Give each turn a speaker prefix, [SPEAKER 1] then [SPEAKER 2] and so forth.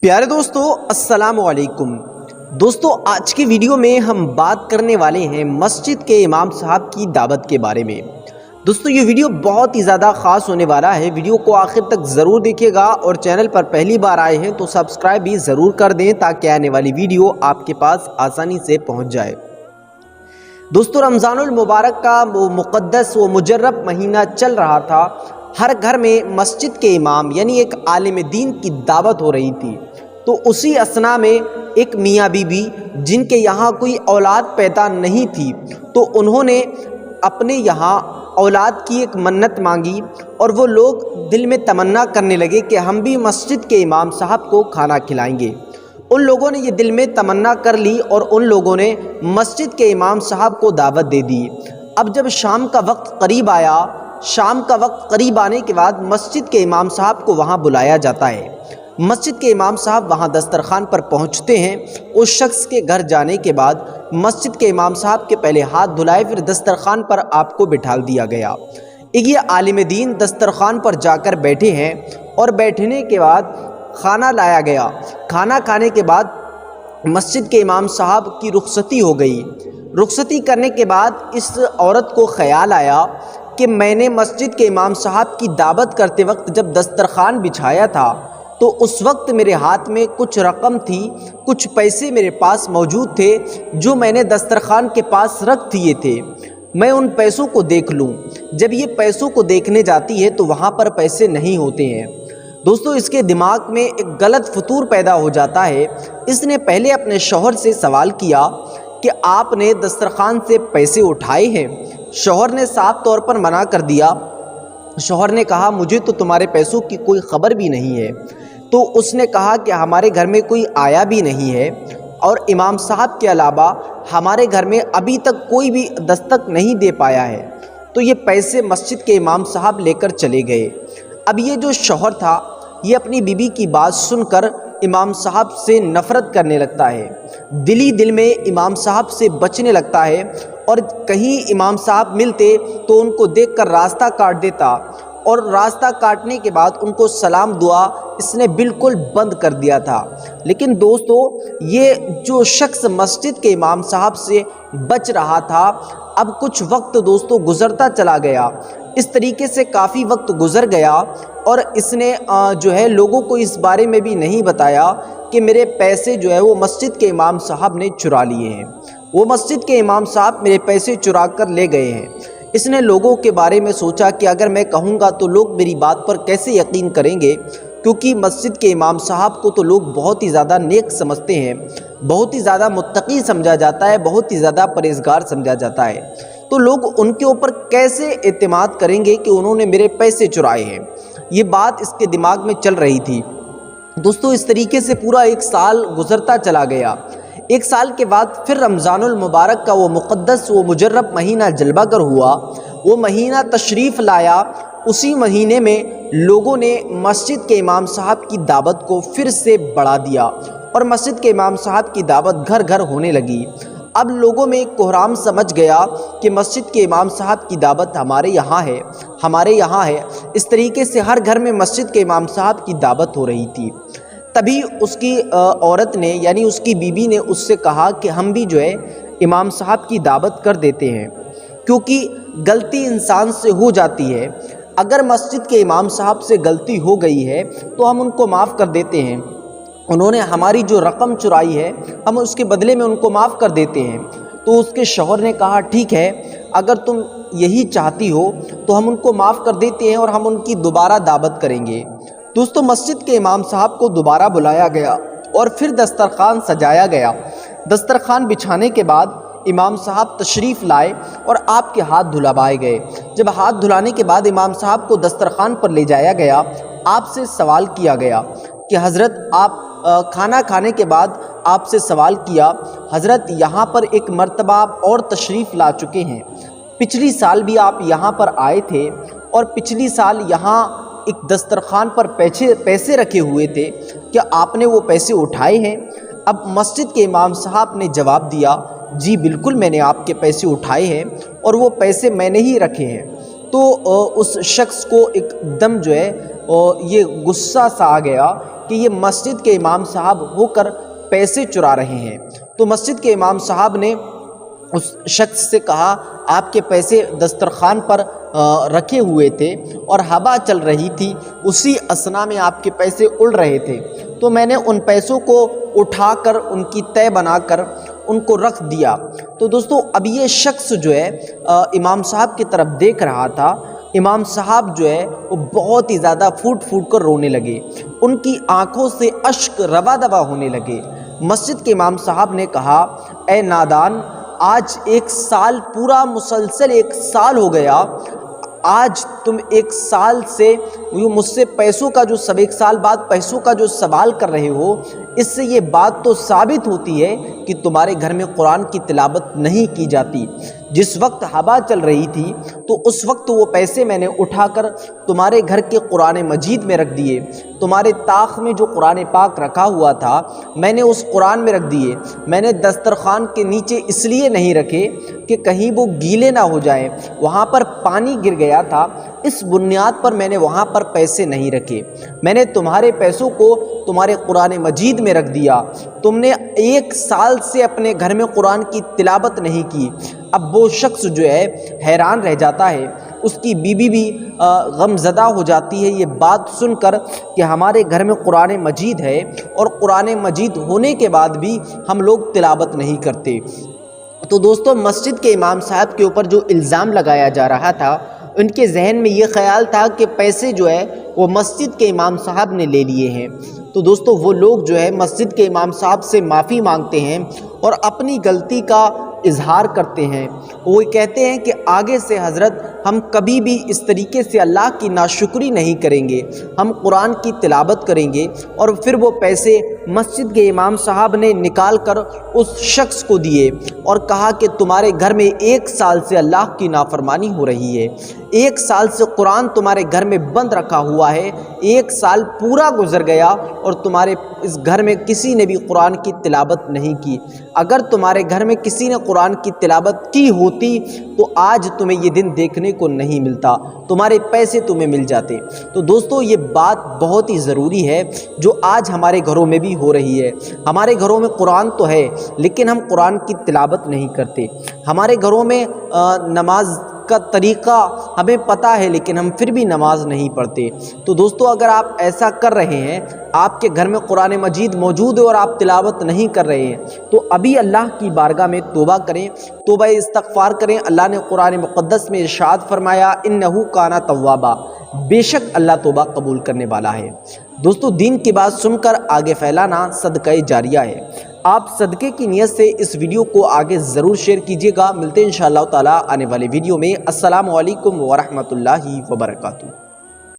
[SPEAKER 1] प्यारे दोस्तों, अस्सलाम वालेकुम। दोस्तों, आज की वीडियो में हम बात करने वाले हैं मस्जिद के इमाम साहब की दावत के बारे में। दोस्तों, ये वीडियो बहुत ही ज़्यादा ख़ास होने वाला है। वीडियो को आखिर तक ज़रूर देखिएगा और चैनल पर पहली बार आए हैं तो सब्सक्राइब भी ज़रूर कर दें ताकि आने वाली वीडियो आपके पास आसानी से पहुँच जाए। दोस्तों, रमज़ानुल मुबारक का वो मुक़द्दस वो मुजर्रब महीना चल रहा था। हर घर में मस्जिद के इमाम यानी एक आलिम दीन की दावत हो रही थी। तो उसी असना में एक मियाँ बीबी जिनके यहाँ कोई औलाद पैदा नहीं थी, तो उन्होंने अपने यहाँ औलाद की एक मन्नत मांगी और वो लोग दिल में तमन्ना करने लगे कि हम भी मस्जिद के इमाम साहब को खाना खिलाएंगे। उन लोगों ने ये दिल में तमन्ना कर ली और उन लोगों ने मस्जिद के इमाम साहब को दावत दे दी। अब जब शाम का वक्त करीब आया, शाम का वक्त करीब आने के बाद मस्जिद के इमाम साहब को वहाँ बुलाया जाता है। मस्जिद के इमाम साहब वहाँ दस्तरखान पर पहुँचते हैं। उस शख्स के घर जाने के बाद मस्जिद के इमाम साहब के पहले हाथ धुलाए, फिर दस्तरखान पर आपको बिठाल दिया गया। ये आलिम दीन दस्तरखान पर जाकर बैठे हैं और बैठने के बाद खाना लाया गया। खाना खाने के बाद मस्जिद के इमाम साहब की रुखसती हो गई। रुखसती करने के बाद इस औरत को ख़याल आया कि मैंने मस्जिद के इमाम साहब की दावत करते वक्त जब दस्तरखान बिछाया था तो उस वक्त मेरे हाथ में कुछ रकम थी, कुछ पैसे मेरे पास मौजूद थे जो मैंने दस्तरखान के पास रख दिए थे। मैं उन पैसों को देख लूं। जब ये पैसों को देखने जाती है तो वहाँ पर पैसे नहीं होते हैं। दोस्तों, इसके दिमाग में एक गलत फतूर पैदा हो जाता है। इसने पहले अपने शौहर से सवाल किया कि आपने दस्तरखान से पैसे उठाए हैं? शौहर ने साफ तौर पर मना कर दिया। शौहर ने कहा, मुझे तो तुम्हारे पैसों की कोई ख़बर भी नहीं है। तो उसने कहा कि हमारे घर में कोई आया भी नहीं है और इमाम साहब के अलावा हमारे घर में अभी तक कोई भी दस्तक नहीं दे पाया है। तो ये पैसे मस्जिद के इमाम साहब लेकर चले गए। अब ये जो शौहर था, ये अपनी बीवी की बात सुनकर इमाम साहब से नफ़रत करने लगता है। दिली दिल में इमाम साहब से बचने लगता है और कहीं इमाम साहब मिलते तो उनको देखकर रास्ता काट देता और रास्ता काटने के बाद उनको सलाम दुआ इसने बिल्कुल बंद कर दिया था। लेकिन दोस्तों, ये जो शख्स मस्जिद के इमाम साहब से बच रहा था, अब कुछ वक्त दोस्तों गुज़रता चला गया। इस तरीके से काफ़ी वक्त गुज़र गया और इसने जो है लोगों को इस बारे में भी नहीं बताया कि मेरे पैसे जो है वो मस्जिद के इमाम साहब ने चुरा लिए हैं। वो मस्जिद के इमाम साहब मेरे पैसे चुरा कर ले गए हैं। इसने लोगों के बारे में सोचा कि अगर मैं कहूँगा तो लोग मेरी बात पर कैसे यकीन करेंगे, क्योंकि मस्जिद के इमाम साहब को तो लोग बहुत ही ज़्यादा नेक समझते हैं, बहुत ही ज़्यादा मुत्तकी समझा जाता है, बहुत ही ज़्यादा परहेज़गार समझा जाता है। तो लोग उनके ऊपर कैसे एतमाद करेंगे कि उन्होंने मेरे पैसे चुराए हैं। ये बात इसके दिमाग में चल रही थी। दोस्तों, इस तरीके से पूरा एक साल गुज़रता चला गया। एक साल के बाद फिर रमज़ानुल मुबारक का वो मुक़द्दस वो मुजर्रब महीना जलवागर हुआ। वो महीना तशरीफ़ लाया। उसी महीने में लोगों ने मस्जिद के इमाम साहब की दावत को फिर से बढ़ा दिया और मस्जिद के इमाम साहब की दावत घर घर होने लगी। अब लोगों में कोहराम समझ गया कि मस्जिद के इमाम साहब की दावत हमारे यहाँ है, हमारे यहाँ है। इस तरीके से हर घर में मस्जिद के इमाम साहब की दावत हो रही थी। तभी उसकी औरत ने यानी उसकी बीबी ने उससे कहा कि हम भी जो है इमाम साहब की दावत कर देते हैं, क्योंकि गलती इंसान से हो जाती है। अगर मस्जिद के इमाम साहब से गलती हो गई है तो हम उनको माफ़ कर देते हैं। उन्होंने हमारी जो रकम चुराई है हम उसके बदले में उनको माफ़ कर देते हैं। तो उसके शौहर ने कहा, ठीक है, अगर तुम यही चाहती हो तो हम उनको माफ़ कर देते हैं और हम उनकी दोबारा दावत करेंगे। दोस्तों, मस्जिद के इमाम साहब को दोबारा बुलाया गया और फिर दस्तरखान सजाया गया। दस्तरखान बिछाने के बाद इमाम साहब तशरीफ़ लाए और आपके हाथ धुलवाए गए। जब हाथ धुलाने के बाद इमाम साहब को दस्तरखान पर ले जाया गया, आपसे सवाल किया गया कि हज़रत, आप खाना खाने के बाद आपसे सवाल किया, हज़रत यहाँ पर एक मर्तबा आप और तशरीफ़ ला चुके हैं। पिछली साल भी आप यहाँ पर आए थे और पिछली साल यहाँ एक दस्तरखान पर पैसे रखे हुए थे, क्या आपने वो पैसे उठाए हैं? अब मस्जिद के इमाम साहब ने जवाब दिया, जी बिल्कुल, मैंने आपके पैसे उठाए हैं और वो पैसे मैंने ही रखे हैं। तो उस शख्स को एकदम जो है ये गुस्सा सा आ गया کہ یہ مسجد کے امام صاحب ہو کر پیسے چرا رہے ہیں۔ تو مسجد کے امام صاحب نے اس شخص سے کہا آپ کے پیسے دسترخوان پر رکھے ہوئے تھے اور ہوا چل رہی تھی، اسی اثنا میں آپ کے پیسے اڑ رہے تھے، تو میں نے ان پیسوں کو اٹھا کر ان کی تہہ بنا کر ان کو رکھ دیا۔ تو دوستو اب یہ شخص جو ہے امام صاحب کی طرف دیکھ رہا تھا۔ امام صاحب جو ہے وہ بہت ہی زیادہ پھوٹ پھوٹ کر رونے لگے، ان کی آنکھوں سے اشک روا دوا ہونے لگے۔ مسجد کے امام صاحب نے کہا اے نادان، آج 1 سال پورا مسلسل 1 سال ہو گیا، آج تم 1 سال سے مجھ سے پیسوں کا جو 1 سال بعد پیسوں کا جو سوال کر رہے ہو، اس سے یہ بات تو ثابت ہوتی ہے کہ تمہارے گھر میں قرآن کی تلاوت نہیں کی جاتی۔ جس وقت ہوا چل رہی تھی تو اس وقت وہ پیسے میں نے اٹھا کر تمہارے گھر کے قرآن مجید میں رکھ دیے، تمہارے طاق میں جو قرآن پاک رکھا ہوا تھا میں نے اس قرآن میں رکھ دیے۔ میں نے دسترخوان کے نیچے اس لیے نہیں رکھے کہ کہیں وہ گیلے نہ ہو جائیں، وہاں پر پانی گر گیا تھا، اس بنیاد پر میں نے وہاں پر پیسے نہیں رکھے۔ میں نے تمہارے پیسوں کو تمہارے قرآن مجید میں رکھ دیا۔ تم نے 1 سال سے اپنے گھر میں قرآن کی تلاوت نہیں کی۔ اب وہ شخص جو ہے حیران رہ جاتا ہے، اس کی بیوی بھی غم زدہ ہو جاتی ہے یہ بات سن کر کہ ہمارے گھر میں قرآن مجید ہے اور قرآن مجید ہونے کے بعد بھی ہم لوگ تلاوت نہیں کرتے۔ تو دوستو مسجد کے امام صاحب کے اوپر جو الزام لگایا جا رہا تھا، ان کے ذہن میں یہ خیال تھا کہ پیسے جو ہے وہ مسجد کے امام صاحب نے لے لیے ہیں۔ تو دوستو وہ لوگ جو ہے مسجد کے امام صاحب سے معافی مانگتے ہیں اور اپنی غلطی کا اظہار کرتے ہیں۔ وہ کہتے ہیں کہ آگے سے حضرت ہم کبھی بھی اس طریقے سے اللہ کی ناشکری نہیں کریں گے، ہم قرآن کی تلاوت کریں گے۔ اور پھر وہ پیسے مسجد کے امام صاحب نے نکال کر اس شخص کو دیے اور کہا کہ تمہارے گھر میں 1 سال سے اللہ کی نافرمانی ہو رہی ہے، 1 سال سے قرآن تمہارے گھر میں بند رکھا ہوا ہے، 1 سال پورا گزر گیا اور تمہارے اس گھر میں کسی نے بھی قرآن کی تلاوت نہیں کی۔ اگر تمہارے گھر میں کسی نے قرآن کی تلاوت کی ہوتی تو آج تمہیں یہ دن دیکھنے کو نہیں ملتا، تمہارے پیسے تمہیں مل جاتے۔ تو دوستو یہ بات بہت ہی ضروری ہے جو آج ہمارے گھروں میں بھی ہو رہی ہے۔ ہمارے گھروں میں قرآن تو ہے لیکن ہم قرآن کی تلاوت نہیں کرتے۔ ہمارے گھروں میں نماز کا طریقہ ہمیں پتہ ہے لیکن ہم پھر بھی نماز نہیں پڑھتے۔ تو دوستو اگر آپ ایسا کر رہے ہیں، آپ کے گھر میں قرآن مجید موجود ہے اور آپ تلاوت نہیں کر رہے ہیں، تو ابھی اللہ کی بارگاہ میں توبہ کریں، توبہ استغفار کریں۔ اللہ نے قرآن مقدس میں ارشاد فرمایا انہ کان توابا، بے شک اللہ توبہ قبول کرنے والا ہے۔ دوستو دین کی بات سن کر آگے پھیلانا صدقہ جاریہ ہے۔ آپ صدقے کی نیت سے اس ویڈیو کو آگے ضرور شیئر کیجیے گا۔ ملتے ہیں انشاءاللہ تعالی آنے والے ویڈیو میں۔ السلام علیکم ورحمۃ اللہ وبرکاتہ۔